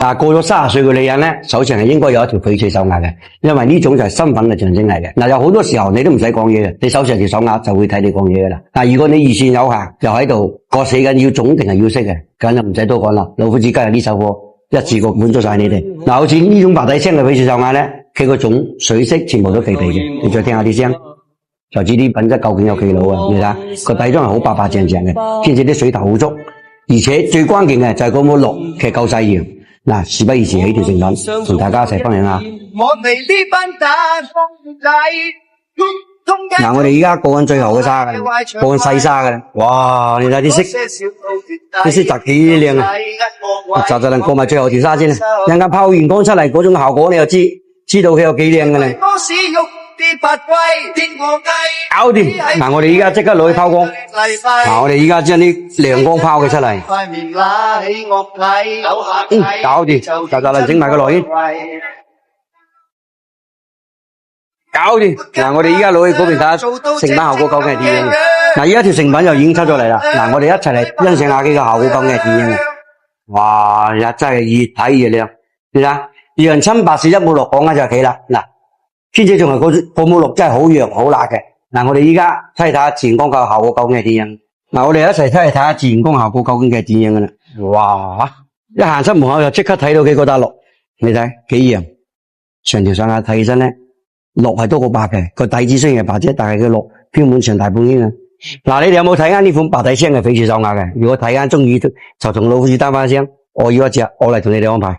過咗30歲嘅女人咧，手上係應該有一條翡翠手鐲嘅，因為呢種就係身份嘅象徵嚟嘅。有好多時候你都唔使講嘢嘅，你手上條手鐲就會睇你講嘢噶啦。如果你預算有限，又喺度割死緊要種定係要息嘅，咁就唔使多講啦。老夫子今日呢首歌一次過滿足晒你哋。好似呢種白底青嘅翡翠手鐲咧，佢個種水色全部都肥肥嘅，你再聽下啲聲，就知啲品質究竟有幾老啊！你睇下個底裝係好白白淨淨嘅，兼且啲水頭好足，而且最關鍵嘅就係嗰抹綠其實夠晒鹽。事不宜遲，起條成品同大家一齊分享下。我哋而家過緊最後嘅沙嘅，過緊細沙嘅啦。哇！你睇啲色，啲色澤幾靚啊！就能過埋最後條沙先啦。陣間拋完光出嚟嗰種效果，你就知道佢有幾靚嘅啦。搞掂！我哋而家即刻攞去拋光。我哋而家將啲亮光拋佢出嚟。搞掂！就能整埋個內衣。搞掂！我哋而家攞去嗰邊睇下成品效果究竟係點樣。而家條成品就已經出咗嚟啦。我哋一齊嚟欣賞下佢個效果究竟係點樣。哇！真係越睇越靚。你睇，陽春白事一抹綠講緊就係佢啦。兼且仲係嗰抹綠真係好弱好辣嘅。我哋而家睇下自然光嘅效果究竟係點樣。我哋一齊睇下自然光效果究竟係點樣嘅啦。哇！一行出門口就即刻睇到佢嗰笪綠，你睇幾樣。上條上下睇起身咧，綠係多過白嘅，個底子雖然係白啫，但係佢綠飄滿長大半邊啊！你哋有冇睇啱呢款白底青嘅翡翠手鐲嘅？如果睇啱中意，就同老虎單翻聲，我要一隻，我嚟同你哋安排。